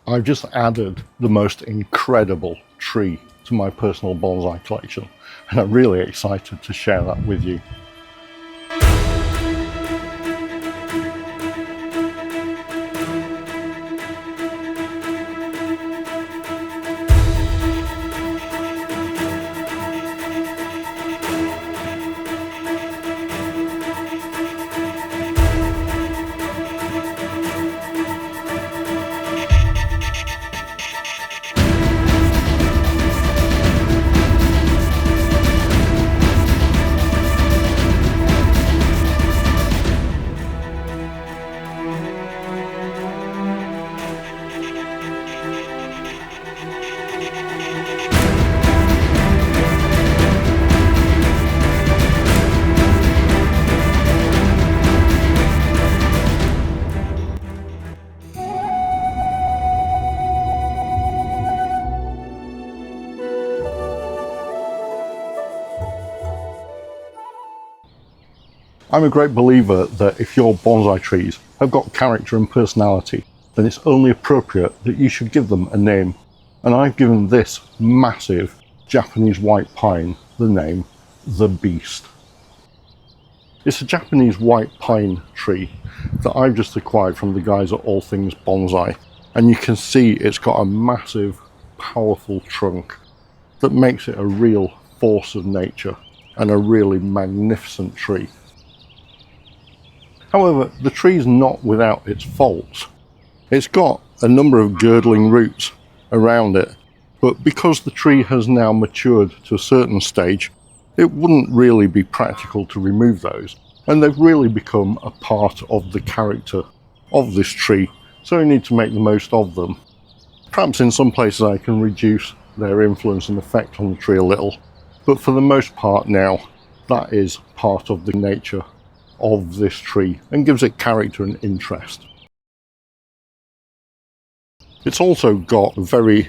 I've just added the most incredible tree to my personal bonsai collection, and I'm really excited to share that with you. I'm a great believer that if your bonsai trees have got character and personality, then it's only appropriate that you should give them a name. And I've given this massive Japanese white pine the name The Beast. It's a Japanese white pine tree that I've just acquired from the guys at All Things Bonsai. And you can see it's got a massive, powerful trunk that makes it a real force of nature and a really magnificent tree. However, the tree is not without its faults. It's got a number of girdling roots around it, but because the tree has now matured to a certain stage, it wouldn't really be practical to remove those, and they've really become a part of the character of this tree, so we need to make the most of them. Perhaps in some places I can reduce their influence and effect on the tree a little, but for the most part now, that is part of the nature of this tree and gives it character and interest. It's also got a very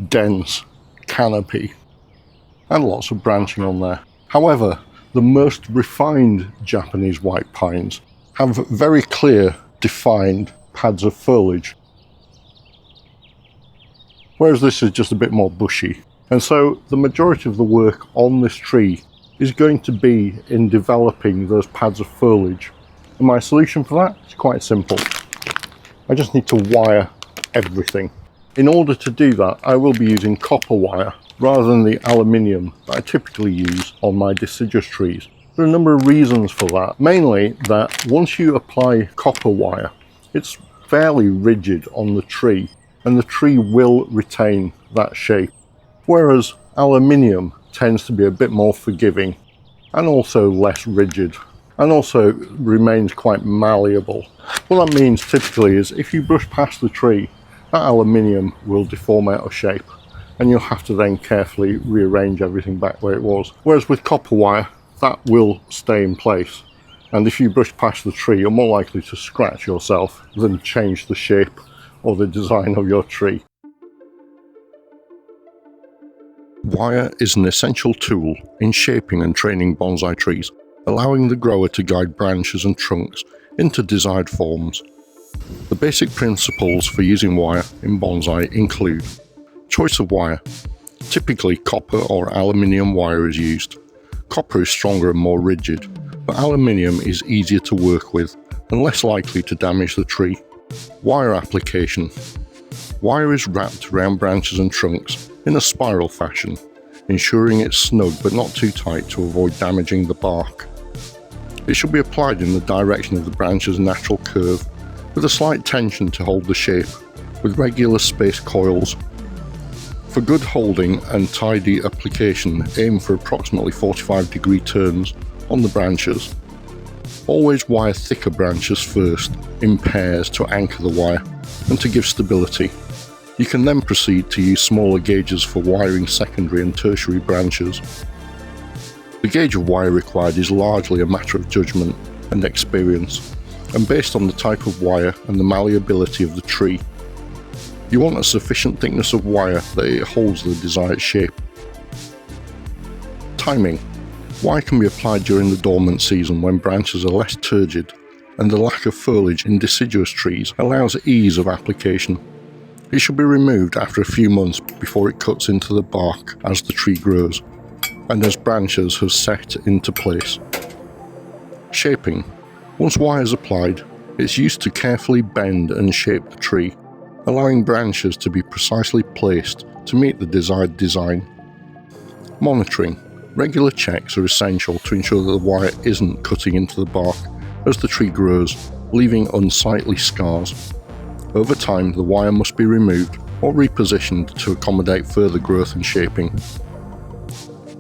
dense canopy and lots of branching on there. However, the most refined Japanese white pines have very clear, defined pads of foliage, whereas this is just a bit more bushy. And so the majority of the work on this tree is going to be in developing those pads of foliage. And my solution for that is quite simple. I just need to wire everything. In order to do that, I will be using copper wire rather than the aluminium that I typically use on my deciduous trees. There are a number of reasons for that. Mainly that once you apply copper wire, it's fairly rigid on the tree and the tree will retain that shape. Whereas aluminium tends to be a bit more forgiving and also less rigid and also remains quite malleable. What that means typically is if you brush past the tree, that aluminium will deform out of shape and you'll have to then carefully rearrange everything back where it was. Whereas with copper wire, that will stay in place, and if you brush past the tree, you're more likely to scratch yourself than change the shape or the design of your tree. Wire is an essential tool in shaping and training bonsai trees, allowing the grower to guide branches and trunks into desired forms. The basic principles for using wire in bonsai include choice of wire. Typically copper or aluminium wire is used. Copper is stronger and more rigid, but aluminium is easier to work with and less likely to damage the tree. Wire application. Wire is wrapped around branches and trunks in a spiral fashion, ensuring it's snug but not too tight to avoid damaging the bark. It should be applied in the direction of the branch's natural curve, with a slight tension to hold the shape, with regular spaced coils. For good holding and tidy application, aim for approximately 45-degree turns on the branches. Always wire thicker branches first, in pairs to anchor the wire and to give stability. You can then proceed to use smaller gauges for wiring secondary and tertiary branches. The gauge of wire required is largely a matter of judgment and experience, and based on the type of wire and the malleability of the tree. You want a sufficient thickness of wire that it holds the desired shape. Timing. Wire can be applied during the dormant season when branches are less turgid and the lack of foliage in deciduous trees allows ease of application. It should be removed after a few months before it cuts into the bark as the tree grows and as branches have set into place. Shaping. Once wire is applied, it's used to carefully bend and shape the tree, allowing branches to be precisely placed to meet the desired design. Monitoring. Regular checks are essential to ensure that the wire isn't cutting into the bark as the tree grows, leaving unsightly scars. Over time, the wire must be removed or repositioned to accommodate further growth and shaping.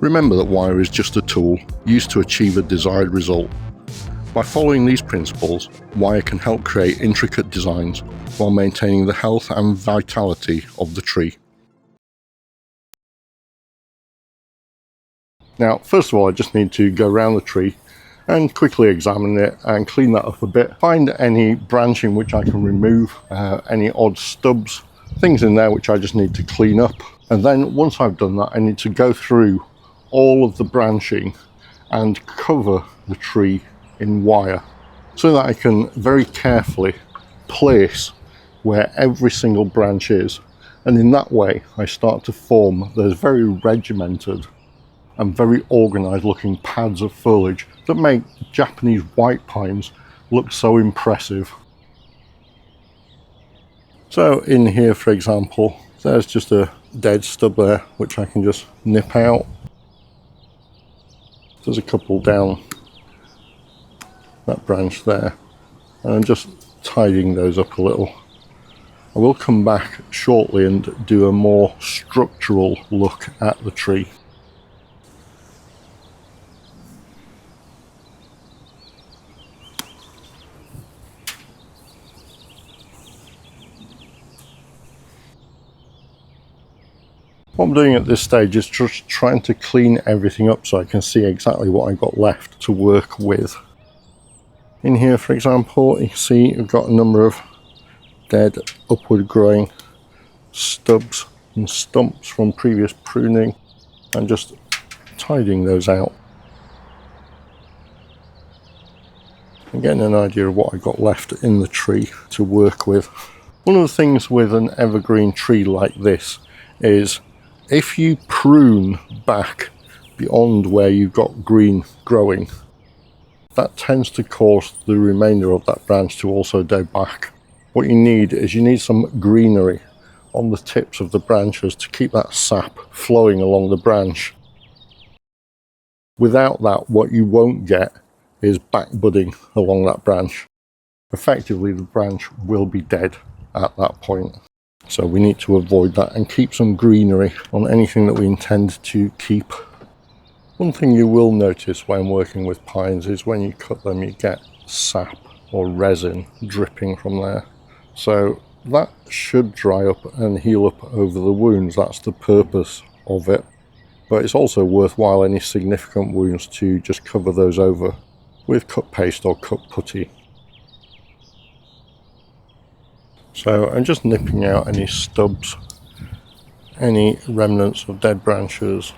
Remember that wire is just a tool used to achieve a desired result. By following these principles, wire can help create intricate designs while maintaining the health and vitality of the tree. Now, first of all, I just need to go around the tree and quickly examine it and clean that up a bit. Find any branching which I can remove, any odd stubs, things in there which I just need to clean up. And then once I've done that, I need to go through all of the branching and cover the tree in wire so that I can very carefully place where every single branch is. And in that way, I start to form those very regimented and very organized looking pads of foliage that make Japanese white pines look so impressive. So in here, for example, there's just a dead stub there which I can just nip out. There's a couple down that branch there, and I'm just tidying those up a little. I will come back shortly and do a more structural look at the tree. What I'm doing at this stage is just trying to clean everything up so I can see exactly what I've got left to work with. In here, for example, you can see I've got a number of dead upward growing stubs and stumps from previous pruning, and just tidying those out and getting an idea of what I've got left in the tree to work with. One of the things with an evergreen tree like this is if you prune back beyond where you've got green growing, that tends to cause the remainder of that branch to also die back. What you need is some greenery on the tips of the branches to keep that sap flowing along the branch. Without that, what you won't get is back budding along that branch. Effectively, the branch will be dead at that point. So we need to avoid that and keep some greenery on anything that we intend to keep. One thing you will notice when working with pines is when you cut them, you get sap or resin dripping from there. So that should dry up and heal up over the wounds. That's the purpose of it. But it's also worthwhile any significant wounds to just cover those over with cut paste or cut putty. So I'm just nipping out any stubs, any remnants of dead branches,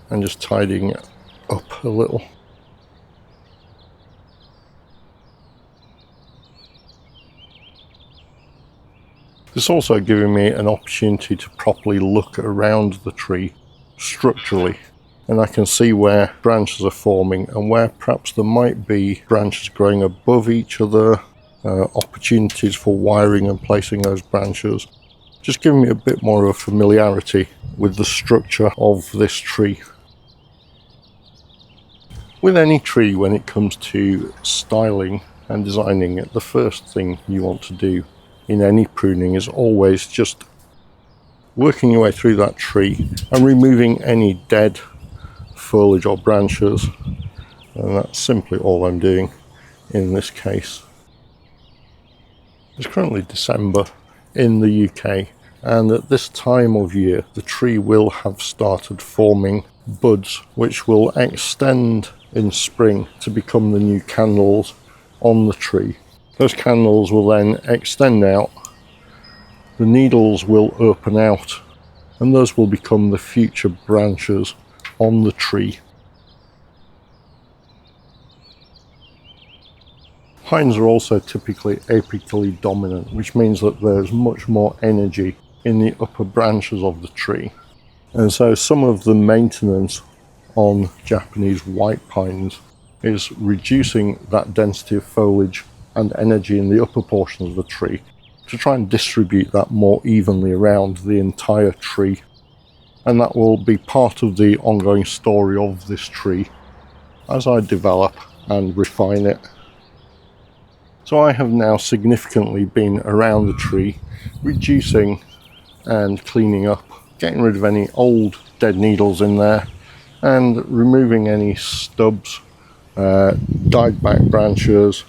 and just tidying it up a little. It's also giving me an opportunity to properly look around the tree structurally, and I can see where branches are forming and where perhaps there might be branches growing above each other, opportunities for wiring and placing those branches, just giving me a bit more of a familiarity with the structure of this tree. With any tree, when it comes to styling and designing it, the first thing you want to do in any pruning is always just working your way through that tree and removing any dead foliage or branches, and that's simply all I'm doing in this case. It's currently December in the UK, and at this time of year the tree will have started forming buds which will extend in spring to become the new candles on the tree. Those candles will then extend out, the needles will open out, and those will become the future branches on the tree. Pines are also typically apically dominant, which means that there's much more energy in the upper branches of the tree. And so some of the maintenance on Japanese white pines is reducing that density of foliage and energy in the upper portion of the tree to try and distribute that more evenly around the entire tree. And that will be part of the ongoing story of this tree as I develop and refine it. So I have now significantly been around the tree, reducing and cleaning up, getting rid of any old dead needles in there, and removing any stubs, died back branches,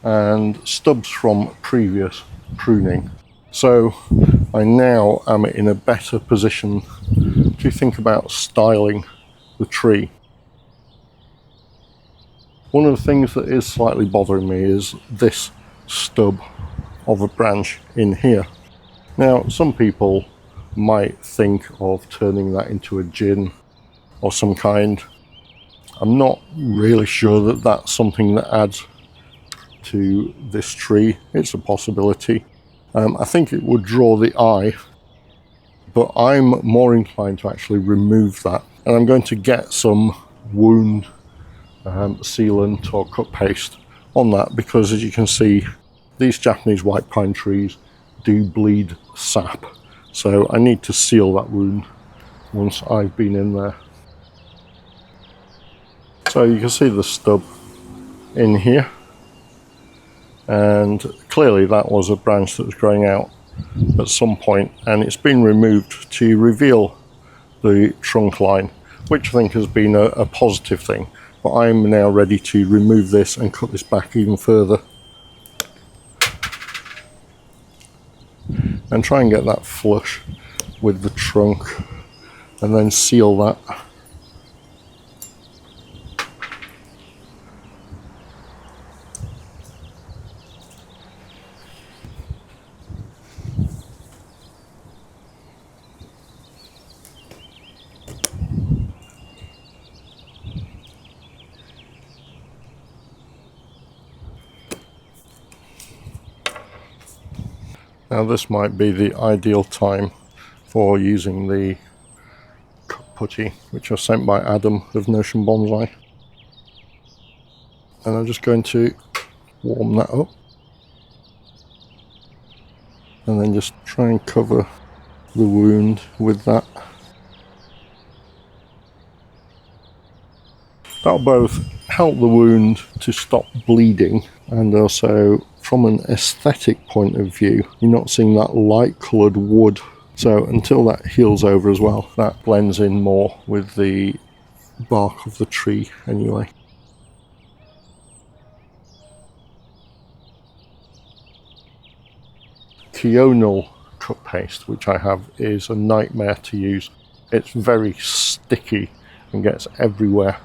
and stubs from previous pruning. So I now am in a better position to think about styling the tree. One of the things that is slightly bothering me is this stub of a branch in here. Now, some people might think of turning that into a gin or some kind. I'm not really sure that that's something that adds to this tree. It's a possibility. I think it would draw the eye, but I'm more inclined to actually remove that. And I'm going to get some wound sealant or cut paste on that, because as you can see, these Japanese white pine trees do bleed sap. So I need to seal that wound once I've been in there. So you can see the stub in here, and clearly that was a branch that was growing out at some point, and it's been removed to reveal the trunk line, which I think has been a positive thing. But I'm now ready to remove this and cut this back even further and try and get that flush with the trunk, and then seal that. Now this might be the ideal time for using the cut putty, which was sent by Adam of Notion Bonsai. And I'm just going to warm that up and then just try and cover the wound with that. That'll both help the wound to stop bleeding, and also from an aesthetic point of view, you're not seeing that light coloured wood. So until that heals over as well, that blends in more with the bark of the tree anyway. Keonal cut paste, which I have, is a nightmare to use. It's very sticky and gets everywhere.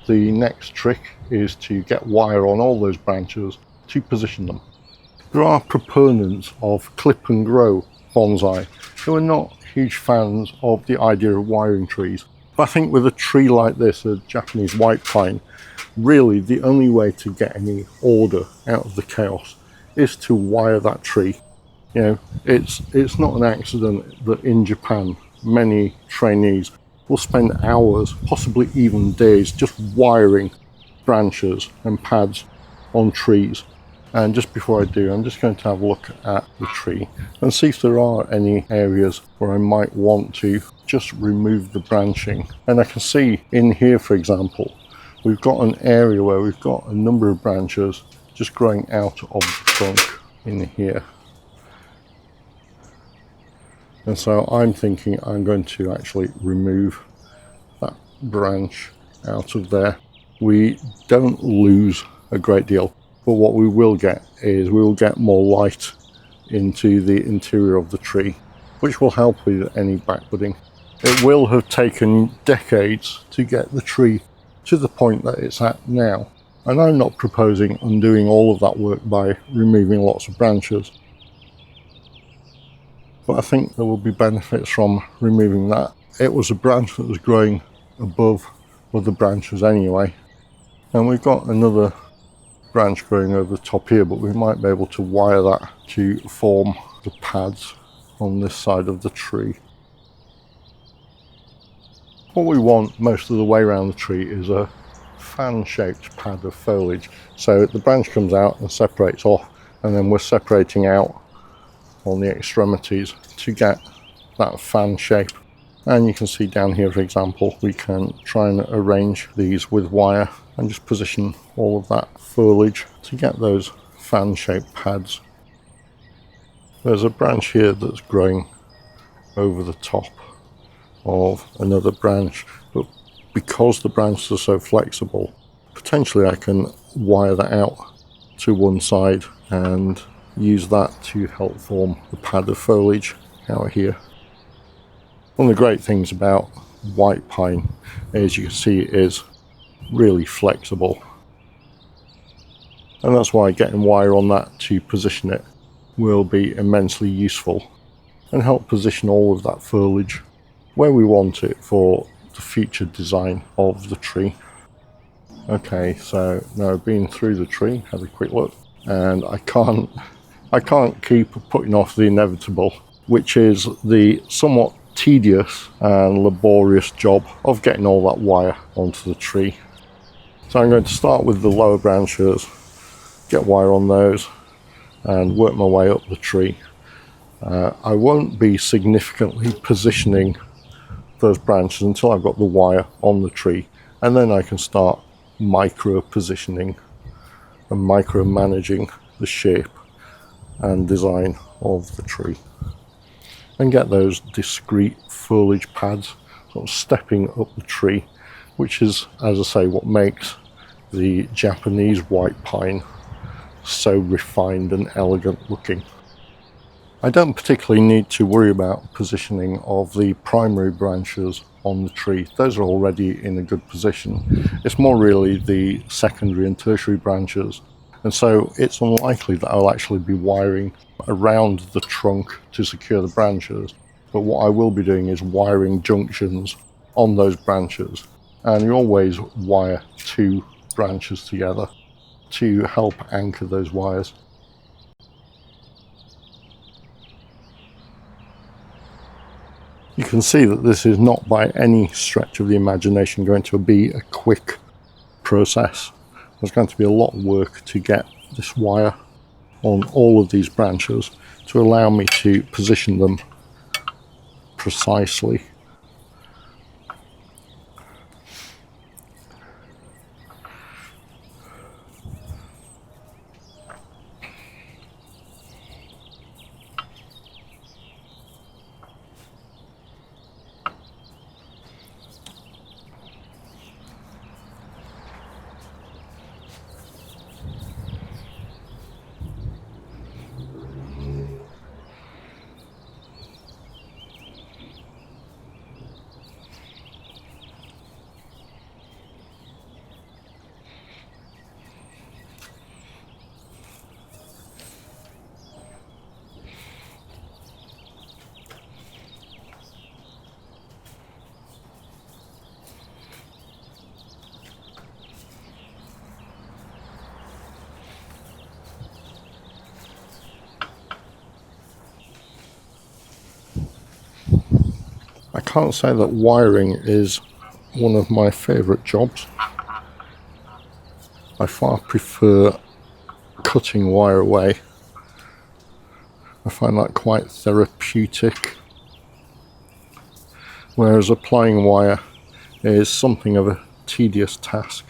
The next trick is to get wire on all those branches to position them. There are proponents of clip and grow bonsai who are not huge fans of the idea of wiring trees. But I think with a tree like this, a Japanese white pine, really the only way to get any order out of the chaos is to wire that tree. You know, it's not an accident that in Japan many trainees will spend hours, possibly even days, just wiring branches and pads on trees. And just before I do, I'm just going to have a look at the tree and see if there are any areas where I might want to just remove the branching. And I can see in here, for example, we've got an area where we've got a number of branches just growing out of the trunk in here. And so I'm thinking I'm going to actually remove that branch out of there. We don't lose a great deal, but what we will get is we will get more light into the interior of the tree, which will help with any backbudding. It will have taken decades to get the tree to the point that it's at now, and I'm not proposing undoing all of that work by removing lots of branches. But I think there will be benefits from removing that. It was a branch that was growing above other branches anyway, And we've got another branch growing over the top here, but we might be able to wire that to form the pads on this side of the tree. What we want most of the way around the tree is a fan-shaped pad of foliage. So the branch comes out and separates off, and then we're separating out on the extremities to get that fan shape. And you can see down here, for example, we can try and arrange these with wire and just position all of that foliage to get those fan-shaped pads. There's a branch here that's growing over the top of another branch, but because the branches are so flexible, potentially I can wire that out to one side and use that to help form the pad of foliage out here. One of the great things about white pine is you can see it is really flexible, and that's why getting wire on that to position it will be immensely useful and help position all of that foliage where we want it for the future design of the tree. Okay, so now I've been through the tree, had a quick look, and I can't keep putting off the inevitable, which is the somewhat tedious and laborious job of getting all that wire onto the tree. So I'm going to start with the lower branches, get wire on those, and work my way up the tree. I won't be significantly positioning those branches until I've got the wire on the tree, and then I can start micro positioning and micro managing the shape and design of the tree, and get those discrete foliage pads sort of stepping up the tree, which is, as I say, what makes the Japanese white pine so refined and elegant looking. I don't particularly need to worry about positioning of the primary branches on the tree. Those are already in a good position. It's more really the secondary and tertiary branches, and so it's unlikely that I'll actually be wiring around the trunk to secure the branches, but what I will be doing is wiring junctions on those branches, and you always wire two branches together to help anchor those wires. You can see that this is not by any stretch of the imagination going to be a quick process. There's going to be a lot of work to get this wire on all of these branches to allow me to position them precisely. I can't say that wiring is one of my favourite jobs. I far prefer cutting wire away. I find that quite therapeutic, whereas applying wire is something of a tedious task.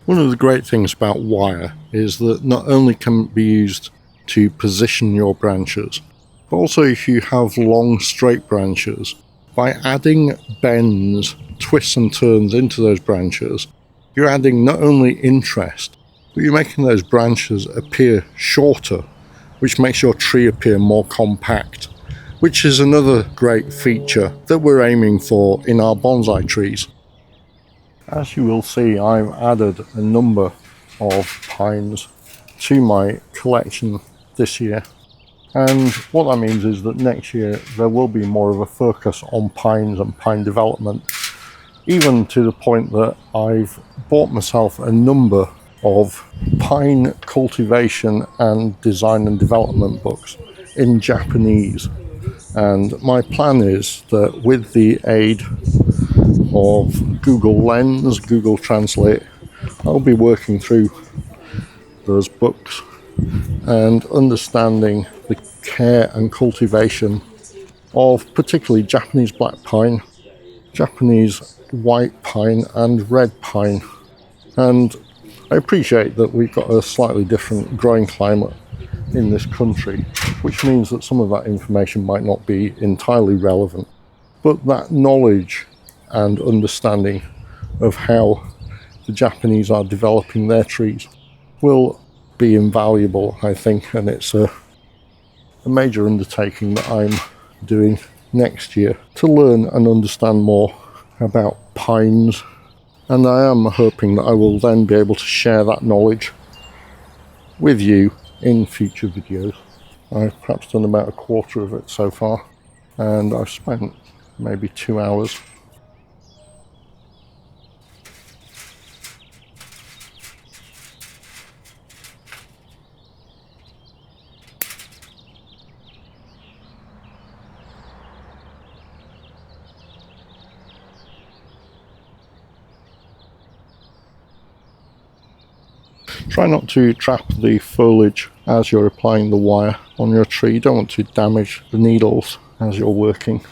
One of the great things about wire is that not only can it be used to position your branches, but also if you have long straight branches, by adding bends, twists and turns into those branches, you're adding not only interest, but you're making those branches appear shorter, which makes your tree appear more compact, which is another great feature that we're aiming for in our bonsai trees. As you will see, I've added a number of pines to my collection this year, and what that means is that next year there will be more of a focus on pines and pine development, even to the point that I've bought myself a number of pine cultivation and design and development books in Japanese. And my plan is that with the aid of Google Lens, Google Translate, I'll be working through those books and understanding the care and cultivation of particularly Japanese black pine, Japanese white pine and red pine. And I appreciate that we've got a slightly different growing climate in this country, which means that some of that information might not be entirely relevant. But that knowledge and understanding of how the Japanese are developing their trees will be invaluable, I think, and it's a major undertaking that I'm doing next year to learn and understand more about pines, and I am hoping that I will then be able to share that knowledge with you in future videos. I've perhaps done about a quarter of it so far, and I've spent maybe 2 hours. Try not to trap the foliage as you're applying the wire on your tree. You don't want to damage the needles as you're working.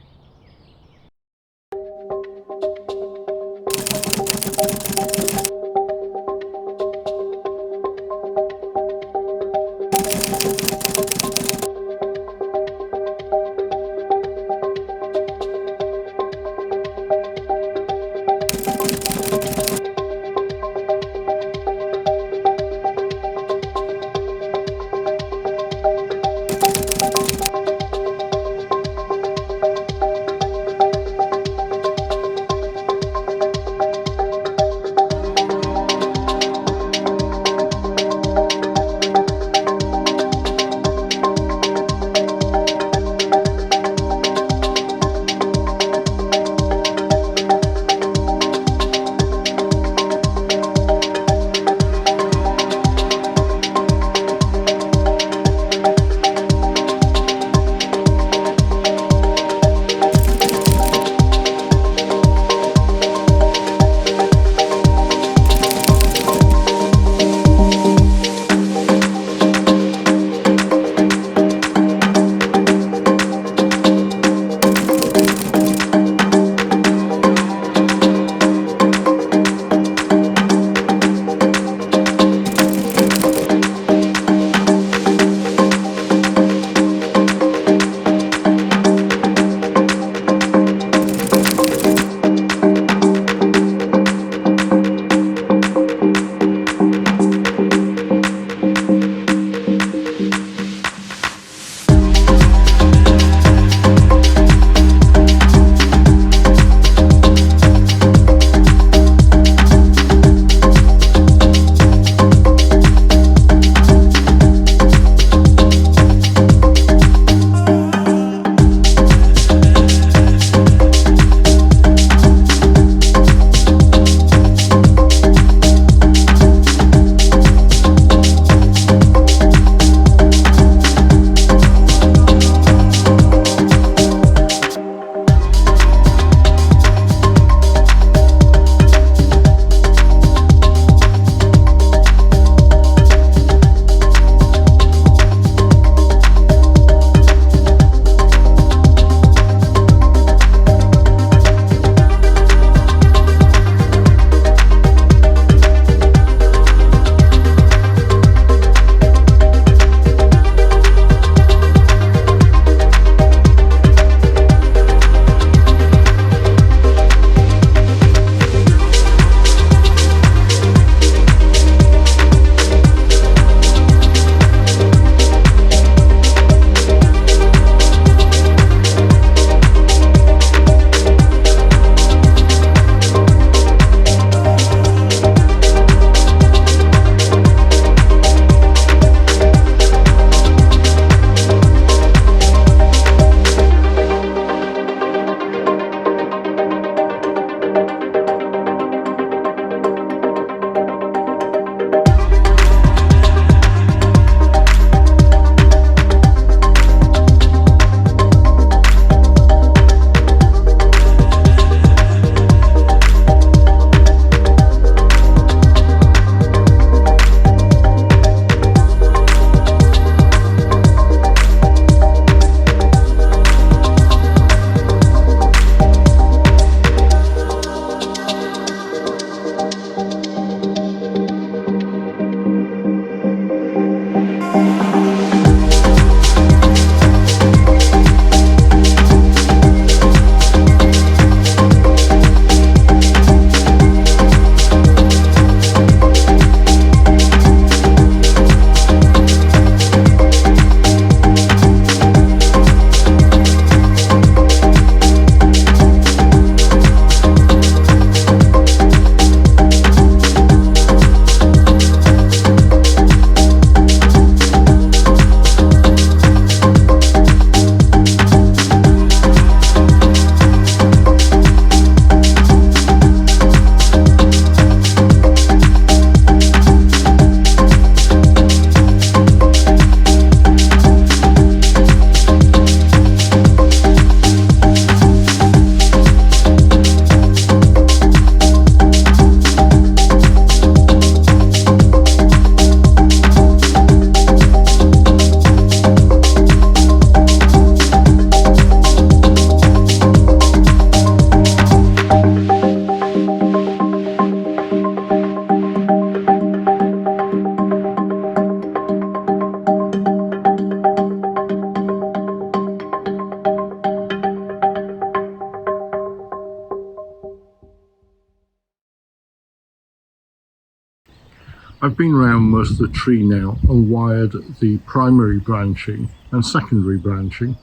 I've been around most of the tree now and wired the primary branching and secondary branching,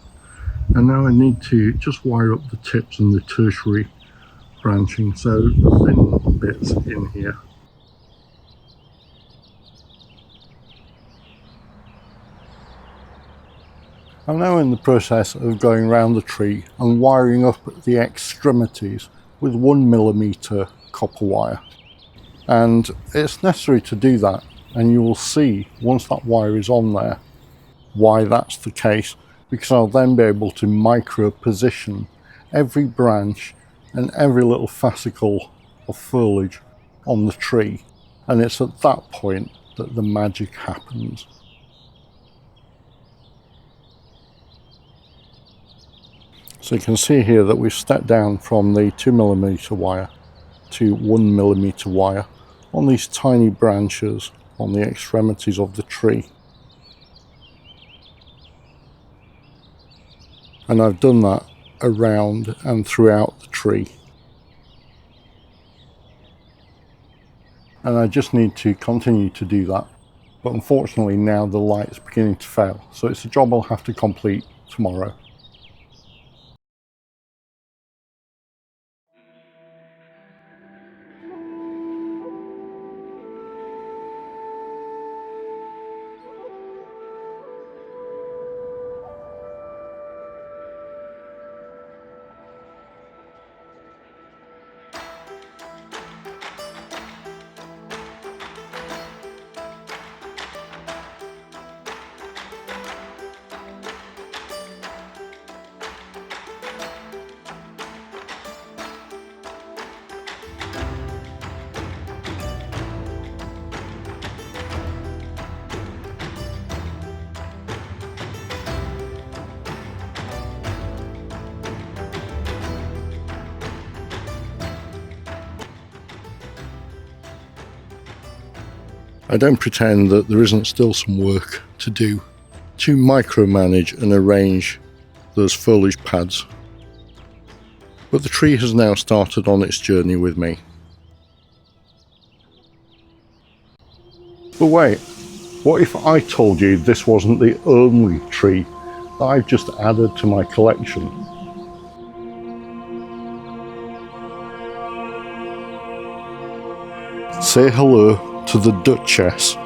and now I need to just wire up the tips and the tertiary branching, so the thin bits in here. I'm now in the process of going around the tree and wiring up the extremities with 1mm copper wire. And it's necessary to do that, and you will see once that wire is on there why that's the case, because I'll then be able to micro position every branch and every little fascicle of foliage on the tree, and it's at that point that the magic happens. So you can see here that we've stepped down from the 2mm wire to 1mm wire on these tiny branches on the extremities of the tree. And I've done that around and throughout the tree. And I just need to continue to do that. But unfortunately now the light's beginning to fail, so it's a job I'll have to complete tomorrow. I don't pretend that there isn't still some work to do to micromanage and arrange those foliage pads. But the tree has now started on its journey with me. But wait, what if I told you this wasn't the only tree that I've just added to my collection? Say hello to the Duchess.